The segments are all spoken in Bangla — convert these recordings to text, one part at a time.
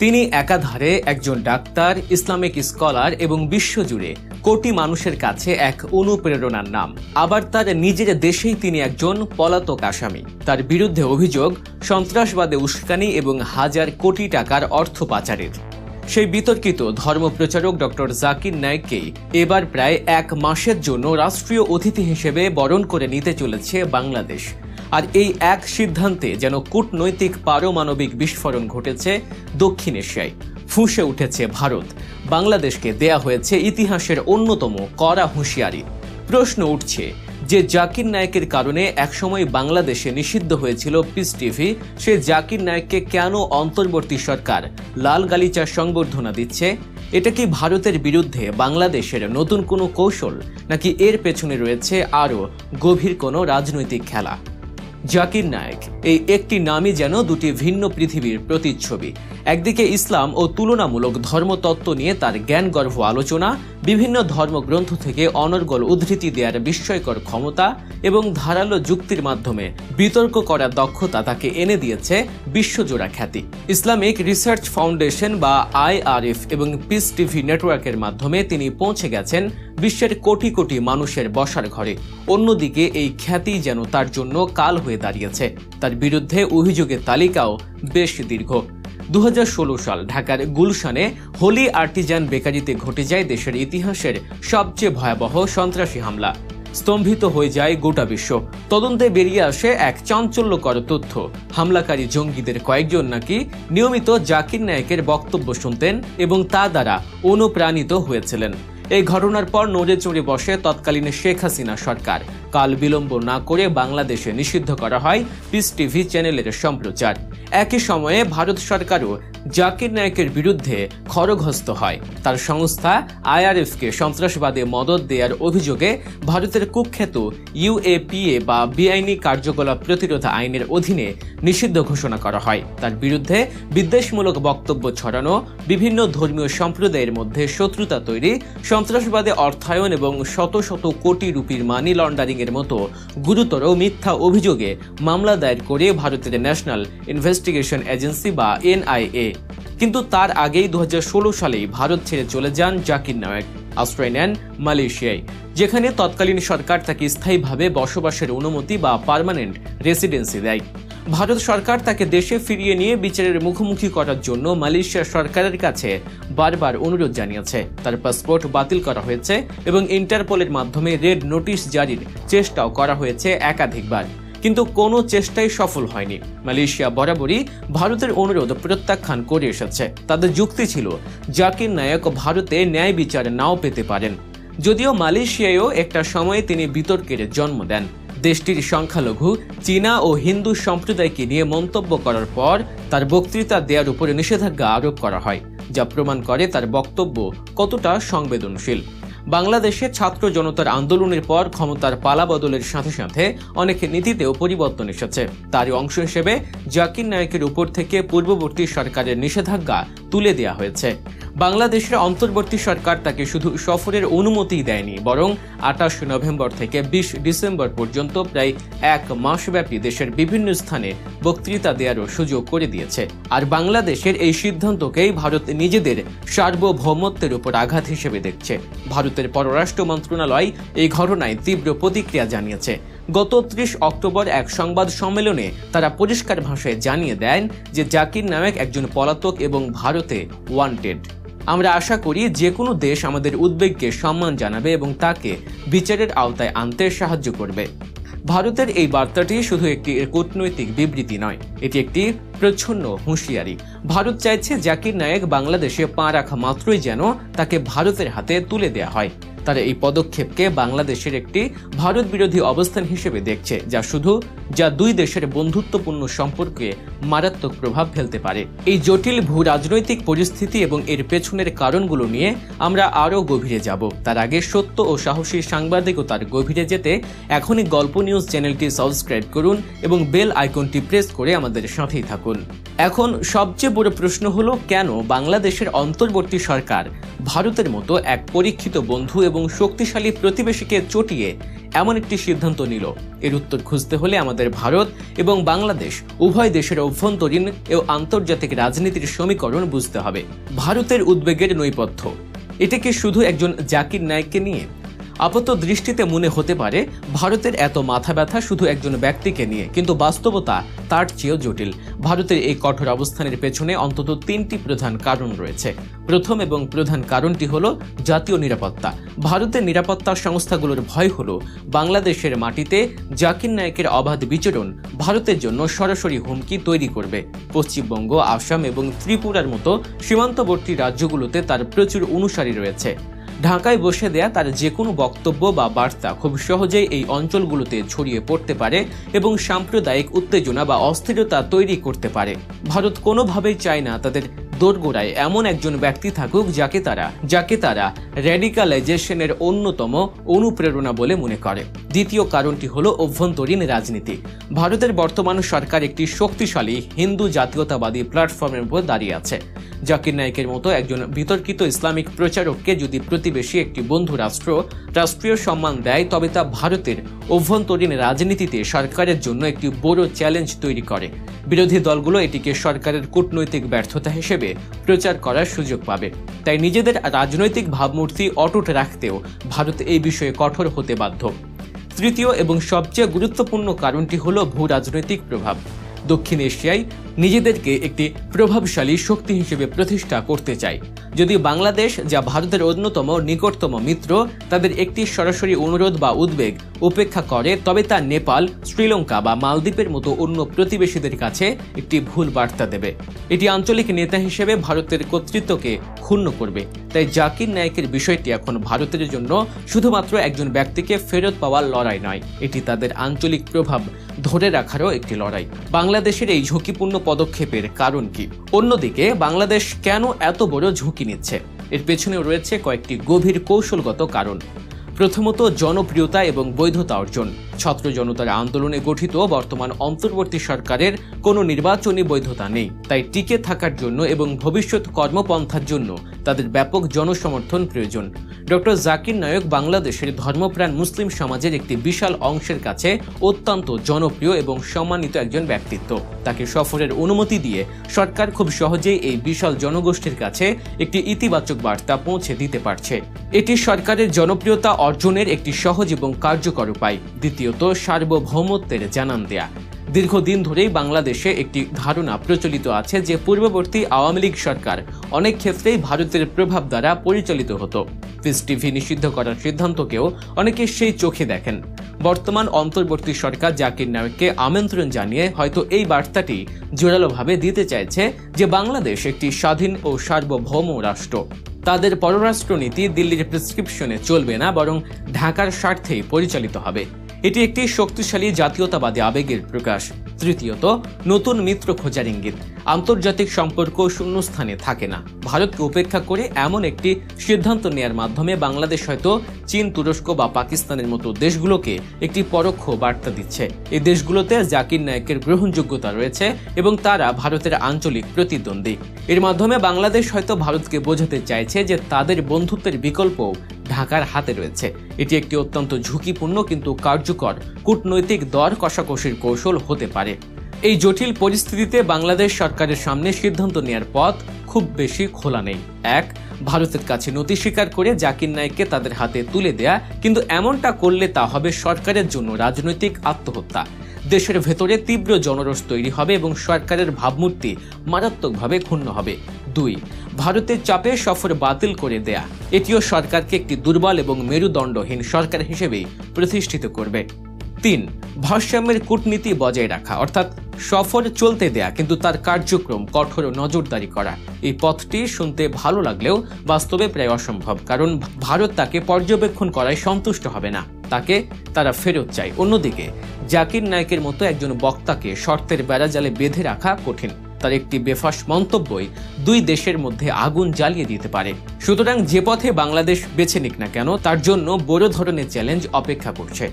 তিনি একাধারে একজন ডাক্তার, ইসলামিক স্কলার এবং বিশ্বজুড়ে কোটি মানুষের কাছে এক অনুপ্রেরণার নাম। আবার তার নিজের দেশেই তিনি একজন পলাতক আসামি। তার বিরুদ্ধে অভিযোগ সন্ত্রাসবাদে উস্কানি এবং হাজার কোটি টাকার অর্থ পাচারের। সেই বিতর্কিত ধর্মপ্রচারক ডক্টর জাকির নায়েককেই এবার প্রায় এক মাসের জন্য রাষ্ট্রীয় অতিথি হিসেবে বরণ করে নিতে চলেছে বাংলাদেশ। আর এই এক সিদ্ধান্তে যেন কূটনৈতিক পারমাণবিক বিস্ফোরণ ঘটেছে দক্ষিণ এশিয়ায়। ফুঁসে উঠেছে ভারত। বাংলাদেশকে দেয়া হয়েছে ইতিহাসের অন্যতম কড়া হুঁশিয়ারি। প্রশ্ন উঠছে যে জাকির নায়েকের কারণে একসময় বাংলাদেশে নিষিদ্ধ হয়েছিল পিস টিভি, সে জাকির নায়েককে কেন অন্তর্বর্তী সরকার লাল গালিচার সংবর্ধনা দিচ্ছে? এটা কি ভারতের বিরুদ্ধে বাংলাদেশের নতুন কোনো কৌশল, নাকি এর পেছনে রয়েছে আরও গভীর কোনো রাজনৈতিক খেলা? জাকির নায়েক এই একটি নামই যেন দুটি ভিন্ন পৃথিবীর প্রতিচ্ছবি। একদিকে ইসলাম ও তুলনামূলক ধর্মতত্ত্ব নিয়ে তার জ্ঞানগর্ভ আলোচনা, বিভিন্ন ধর্মগ্রন্থ থেকে অনর্গল উদ্ধৃতি দেওয়ার বিস্ময়কর ক্ষমতা এবং ধারালো যুক্তির মাধ্যমে বিতর্ক করার দক্ষতা তাকে এনে দিয়েছে বিশ্বজোড়া খ্যাতি। ইসলামিক রিসার্চ ফাউন্ডেশন বা IRF এবং পিস টিভি নেটওয়ার্কের মাধ্যমে তিনি পৌঁছে গেছেন বিশ্বের কোটি কোটি মানুষের বসার ঘরে। অন্যদিকে এই খ্যাতি যেন তার জন্য কাল হয়ে দাঁড়িয়েছে। তার বিরুদ্ধে অভিযোগের তালিকাও বেশ দীর্ঘ। 2016 সাল ঢাকার গুলশানে হোলি আর্টিজান বেকারিতে ঘটে যায় দেশের ইতিহাসের সবচেয়ে ভয়াবহ সন্ত্রাসী হামলা। স্তম্ভিত হয়ে যায় গোটা বিশ্ব। তদন্তে বেরিয়ে আসে এক চাঞ্চল্যকর তথ্য। হামলাকারী জঙ্গিদের কয়েকজন নাকি নিয়মিত জাকির নায়েকের বক্তব্য শুনতেন এবং তা দ্বারা অনুপ্রাণিত হয়েছিলেন। এই ঘটনার পর নড়ে চড়ে বসে তৎকালীন শেখ হাসিনা সরকার। কাল বিলম্ব না করে বাংলাদেশে নিষিদ্ধ করা হয় পিস টিভি চ্যানেলের সম্প্রচার। একই সময়ে ভারত সরকারও জাকির নায়েকের বিরুদ্ধে খড়গহস্ত হয়। তার সংস্থা IRFকে সন্ত্রাসবাদে মদদ দেওয়ার অভিযোগে ভারতের কুখ্যাত UAPA বা বেআইনি কার্যকলাপ প্রতিরোধ আইনের অধীনে নিষিদ্ধ ঘোষণা করা হয়। তার বিরুদ্ধে বিদ্বেষমূলক বক্তব্য ছড়ানো, বিভিন্ন ধর্মীয় সম্প্রদায়ের মধ্যে শত্রুতা তৈরি, সন্ত্রাসবাদে অর্থায়ন এবং শত শত কোটি রুপির মানি লন্ডারিং এর মতো গুরুতর মিথ্যা অভিযোগে মামলা দায়ের করে ভারতের ন্যাশনাল ইনভেস্টিগেশন এজেন্সি বা NIA। কিন্তু তার আগেই 2016 সালেই ভারত ছেড়ে চলে যান জাকির নায়েক। আশ্রয় নেন মালয়েশিয়ায়, যেখানে তৎকালীন সরকার তাকে স্থায়ীভাবে বসবাসের অনুমতি বা পার্মানেন্ট রেসিডেন্সি দেয়। ভারত সরকার তাকে দেশে ফিরিয়ে নিয়ে বিচারের মুখোমুখি করার জন্য মালয়েশিয়া সরকারের কাছে বারবার অনুরোধ জানিয়েছে। তার পাসপোর্ট বাতিল করা হয়েছে এবং ইন্টারপোলের মাধ্যমে রেড নোটিশ জারির চেষ্টাও করা হয়েছে একাধিকবার, কিন্তু কোনো চেষ্টাই সফল হয়নি। মালয়েশিয়া বরাবরই ভারতের অনুরোধ প্রত্যাখ্যান করে এসেছে। তাদের যুক্তি ছিল জাকির নায়েক ভারতে ন্যায় বিচার নাও পেতে পারেন। যদিও মালয়েশিয়ায়ও একটা সময়ে তিনি বিতর্কের জন্ম দেন। দেশটির সংখ্যালঘু চীনা ও হিন্দু সম্প্রদায়কে নিয়ে মন্তব্য করার পর তার বক্তৃতা দেওয়ার উপরে নিষেধাজ্ঞা আরোপ করা হয়, যা প্রমাণ করে তার বক্তব্য কতটা সংবেদনশীল। বাংলাদেশে ছাত্র জনতার আন্দোলনের পর ক্ষমতার পালাবদলের সাথে সাথে অনেক নীতিতেও পরিবর্তন এসেছে। তারই অংশ হিসেবে জাকির নায়েকের উপর থেকে পূর্ববর্তী সরকারের নিষেধাজ্ঞা তুলে দেওয়া হয়েছে। বাংলাদেশের অন্তর্বর্তী সরকার তাকে শুধু সফরের অনুমতি দেয়নি, বরং 28 নভেম্বর থেকে 20 ডিসেম্বর পর্যন্ত প্রায় এক মাসব্যাপী দেশের বিভিন্ন স্থানে বক্তৃতা দেওয়ারও সুযোগ করে দিয়েছে। আর বাংলাদেশের এই সিদ্ধান্তকেই ভারত নিজেদের সার্বভৌমত্বের উপর আঘাত হিসেবে দেখছে। ভারতের পররাষ্ট্র মন্ত্রণালয় এই ঘটনায় তীব্র প্রতিক্রিয়া জানিয়েছে। গত 30 অক্টোবর এক সংবাদ সম্মেলনে তারা পরিষ্কার ভাষায় জানিয়ে দেন যে জাকির নায়েক একজন পলাতক এবং ভারতে ওয়ান্টেড। আমরা আশা করি যে কোনো দেশ আমাদের উদ্বেগকে সম্মান জানাবে এবং তাকে বিচারের আওতায় আনতে সাহায্য করবে। ভারতের এই বার্তাটি শুধু একটি কূটনৈতিক বিবৃতি নয়, এটি একটি প্রচ্ছন্ন হুঁশিয়ারি। ভারত চাইছে জাকির নায়েক বাংলাদেশে পা রাখা মাত্রই যেন তাকে ভারতের হাতে তুলে দেওয়া হয়। তারা এই পদক্ষেপকে বাংলাদেশের একটি ভারত বিরোধী অবস্থান হিসেবে দেখছে, যা দুই দেশের বন্ধুত্বপূর্ণ সম্পর্কে মারাত্মক প্রভাব ফেলতে পারে। এই জটিল ভূ রাজনৈতিক পরিস্থিতি এবং এর পেছনের কারণগুলো নিয়ে আমরা আরও গভীরে যাব। তার আগে সত্য ও সাহসী সাংবাদিকতার গভীরে যেতে এখনই গল্প নিউজ চ্যানেলটি সাবস্ক্রাইব করুন এবং বেল আইকনটি প্রেস করে আমাদের সাথেই থাকুন। এখন সবচেয়ে বড় প্রশ্ন হলো, কেন বাংলাদেশের অন্তর্বর্তী সরকার ভারতের মতো এক পরীক্ষিত বন্ধু এবং এবং শক্তিশালী প্রতিবেশীকে চটিয়ে এমন একটি সিদ্ধান্ত নিল? এর উত্তর খুঁজতে হলে আমাদের ভারত এবং বাংলাদেশ উভয় দেশের অভ্যন্তরীণ ও আন্তর্জাতিক রাজনীতির সমীকরণ বুঝতে হবে। ভারতের উদ্বেগের নৈপথ্য, এটা কি শুধু একজন জাকির নায়েককে নিয়ে? আপাত দৃষ্টিতে মনে হতে পারে ভারতের এত মাথা ব্যথা শুধু একজন ব্যক্তিকে নিয়ে, কিন্তু বাস্তবতা তার চেয়েও জটিল। ভারতের এই কঠোর অবস্থানের পেছনে অন্তত 3টি প্রধান কারণ রয়েছে। প্রথম এবং প্রধান কারণটি হলো জাতীয় নিরাপত্তা। ভারতের নিরাপত্তা সংস্থাগুলোর ভয় হলো বাংলাদেশের মাটিতে জাকির নায়েকের অবাধ বিচরণ ভারতের জন্য সরাসরি হুমকি তৈরি করবে। পশ্চিমবঙ্গ, আসাম এবং ত্রিপুরার মতো সীমান্তবর্তী রাজ্যগুলোতে তার প্রচুর অনুসারী রয়েছে। ঢাকায় বসে দেয়া তার যে কোনো বক্তব্য বা বার্তা খুব সহজেই এই অঞ্চলগুলোতে ছড়িয়ে পড়তে পারে এবং সাম্প্রদায়িক উত্তেজনা বা অস্থিরতা তৈরি করতে পারে। ভারত কোনোভাবেই চায় না তাদের দোরগোড়ায় এমন একজন ব্যক্তি থাকুক যাকে তারা র্যাডিকালাইজেশনের অন্যতম অনুপ্রেরণা বলে মনে করে। দ্বিতীয় কারণটি হলো অভ্যন্তরীণ রাজনীতি। ভারতের বর্তমান সরকার একটি শক্তিশালী হিন্দু জাতীয়তাবাদী প্ল্যাটফর্মের উপর দাঁড়িয়ে আছে। জাকির নায়েকের মতো একজন বিতর্কিত ইসলামিক প্রচারককে যদি প্রতিবেশী একটি বন্ধু রাষ্ট্র রাষ্ট্রীয় সম্মান দেয়, তবে তা ভারতের অভ্যন্তরীণ রাজনীতিতে সরকারের জন্য একটি বড় চ্যালেঞ্জ তৈরি করে। বিরোধী দলগুলো এটিকে সরকারের কূটনৈতিক ব্যর্থতা হিসেবে প্রচার করার সুযোগ পাবে। তাই নিজেদের রাজনৈতিক ভাবমূর্তি অটুট রাখতেও ভারত এই বিষয়ে কঠোর হতে বাধ্য। তৃতীয় এবং সবচেয়ে গুরুত্বপূর্ণ কারণটি হলো ভূ রাজনৈতিক প্রভাব। দক্ষিণ এশিয়ায় নিজেদেরকে একটি প্রভাবশালী শক্তি হিসেবে প্রতিষ্ঠা করতে চায়। যদি বাংলাদেশ, যা ভারতের অন্যতম নিকটতম মিত্র, তাদের একটি সরাসরি অনুরোধ বা উদ্বেগ উপেক্ষা করে, তবে তা নেপাল, শ্রীলঙ্কা বা মালদ্বীপের মতো অন্য প্রতিবেশীদের কাছে একটি ভুল বার্তা দেবে। এটি আঞ্চলিক নেতা হিসেবে ভারতের কর্তৃত্বকে ক্ষুণ্ণ করবে। তাই জাকির নায়েকের বিষয়টি এখন ভারতের জন্য শুধুমাত্র একজন ব্যক্তিকে ফেরত পাওয়ার লড়াই নয়, এটি তাদের আঞ্চলিক প্রভাব ধরে রাখারও একটি লড়াই। বাংলাদেশের এই ঝুঁকিপূর্ণ পদক্ষেপের কারণ কি? অন্যদিকে বাংলাদেশ কেন এত বড় ঝুঁকি নিচ্ছে? এর পেছনে রয়েছে কয়েকটি গভীর কৌশলগত কারণ। প্রথমত, জনপ্রিয়তা এবং বৈধতা অর্জন। ছাত্র জনতার আন্দোলনে গঠিত বর্তমান অন্তর্বর্তী সরকারের কোনো নির্বাচনী বৈধতা নেই। তাই টিকে থাকার জন্য এবং ভবিষ্যৎ কর্মপন্থার জন্য তাদের ব্যাপক জনসমর্থন প্রয়োজন। ডক্টর জাকির নায়েক বাংলাদেশের ধর্মপ্রাণ মুসলিম সমাজের একটি বিশাল অংশের কাছে অত্যন্ত জনপ্রিয় এবং সম্মানিত একজন ব্যক্তিত্ব। তাকে সফরের অনুমতি দিয়ে সরকার খুব সহজেই এই বিশাল জনগোষ্ঠীর কাছে একটি ইতিবাচক বার্তা পৌঁছে দিতে পারছে। এটি সরকারের জনপ্রিয়তা অর্জনের একটি সহজ এবং কার্যকর উপায়। দ্বিতীয়ত, সার্বভৌমত্বের জানান দেয়া। দীর্ঘদিন ধরেই বাংলাদেশে একটি ধারণা প্রচলিত আছে যে পূর্ববর্তী আওয়ামী লীগ সরকার অনেক ক্ষেত্রেই ভারতের প্রভাব দ্বারা পরিচালিত হতো। পিস টিভি নিষিদ্ধ করার সিদ্ধান্তকেও অনেকে সেই চোখে দেখেন। বর্তমান অন্তর্বর্তী সরকার জাকির নায়েককে আমন্ত্রণ জানিয়ে হয়তো এই বার্তাটি জোরালোভাবে দিতে চাইছে যে বাংলাদেশ একটি স্বাধীন ও সার্বভৌম রাষ্ট্র। তাদের পররাষ্ট্রনীতি দিল্লির প্রেসক্রিপশনে চলবে না, বরং ঢাকার স্বার্থেই পরিচালিত হবে। এটি একটি শক্তিশালী জাতীয়তাবাদী আবেগের প্রকাশ। তৃতীয়ত, নতুন মিত্র খোঁজার ইঙ্গিত। আন্তর্জাতিক সম্পর্ক শূন্যস্থানে থাকে না। ভারতকে উপেক্ষা করে এমন একটি সিদ্ধান্ত নেয়ার মাধ্যমে বাংলাদেশ হয়তো চীন, তুরস্ক বা পাকিস্তানের মতো দেশগুলোকে একটি পরোক্ষ বার্তা দিচ্ছে। এই দেশগুলোতে জাকির নায়েকের গ্রহণযোগ্যতা রয়েছে এবং তারা ভারতের আঞ্চলিক প্রতিদ্বন্দ্বী। এর মাধ্যমে বাংলাদেশ হয়তো ভারতকে বোঝাতে চাইছে যে তাদের বন্ধুত্বের বিকল্পও ঢাকার হাতে রয়েছে। এটি একটি অত্যন্ত ঝুঁকিপূর্ণ কিন্তু কার্যকর কূটনৈতিক দর কষাকষির কৌশল হতে পারে। এই জটিল পরিস্থিতিতে বাংলাদেশ সরকারের সামনে সিদ্ধান্ত নেয়ার পথ খুব বেশি খোলা নেই। এক, ভারতের কাছে নথি স্বীকার করে জাকির নায়েককে তাদের হাতে তুলে দেয়া, কিন্তু এমনটা করলে তা হবে সরকারের জন্য রাজনৈতিক আত্মহত্যা। দেশের ভেতরে তীব্র জনরোষ তৈরি হবে এবং সরকারের ভাবমূর্তি মারাত্মকভাবে ক্ষুণ্ণ হবে। 2, ভারতের চাপে সফর বাতিল করে দেয়া। এটিও সরকারকে একটি দুর্বল এবং মেরুদণ্ডহীন সরকার হিসেবেই প্রতিষ্ঠিত করবে। 3, ভারসাম্যের কূটনীতি বজায় রাখা, অর্থাৎ সফর চলতে দেয়া কিন্তু তার কার্যক্রম কঠোর নজরদারি করা। এই পথটি শুনতে ভালো লাগলেও বাস্তবে প্রায় অসম্ভব, কারণ ভারত তাকে পর্যবেক্ষণ করায় সন্তুষ্ট হবে না, তাকে তারা ফেরত চায়। অন্যদিকে জাকির নায়েকের মতো একজন বক্তাকে শর্তের বেড়াজালে বেঁধে রাখা কঠিন। তার একটি বেফাস মন্তব্যই দুই দেশের মধ্যে আগুন জ্বালিয়ে দিতে পারে। সুতরাং যে পথে বাংলাদেশ বেছে নিক না কেন, তার জন্য বড় ধরনের চ্যালেঞ্জ অপেক্ষা করছে।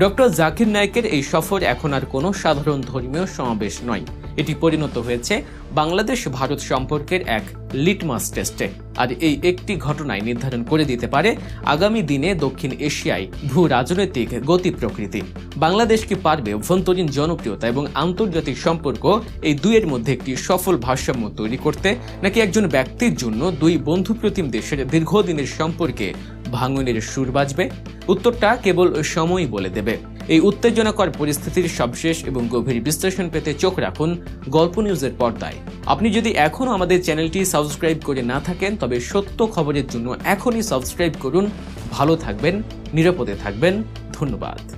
ডক্টর জাকির নায়েকের এই সফর এখন আর কোনো সাধারণ ধর্মীয় সমাবেশ নয়। এটি পরিণত হয়েছে বাংলাদেশ ভারত সম্পর্কের এক লিটমাস টেস্টে। আর এই একটি ঘটনায় নির্ধারণ করে দিতে পারে আগামী দিনে দক্ষিণ এশিয়ায় ভূ রাজনৈতিক গতি প্রকৃতি। বাংলাদেশ কি পারবে অভ্যন্তরীণ জনপ্রিয়তা এবং আন্তর্জাতিক সম্পর্ক এই দুইয়ের মধ্যে একটি সফল ভারসাম্য তৈরি করতে, নাকি একজন ব্যক্তির জন্য দুই বন্ধুপ্রতিম দেশের দীর্ঘদিনের সম্পর্কে ভাঙনের সুর বাজবে? উত্তরটা কেবল সময়ই বলে দেবে। এই উত্তেজনাকর পরিস্থিতির সবশেষ এবং গভীর বিশ্লেষণ পেতে চোখ রাখুন গল্প নিউজের পর্দায়। আপনি যদি এখনও আমাদের চ্যানেলটি সাবস্ক্রাইব করে না থাকেন তবে সত্য খবরের জন্য এখনই সাবস্ক্রাইব করুন। ভালো থাকবেন, নিরাপদে থাকবেন। ধন্যবাদ।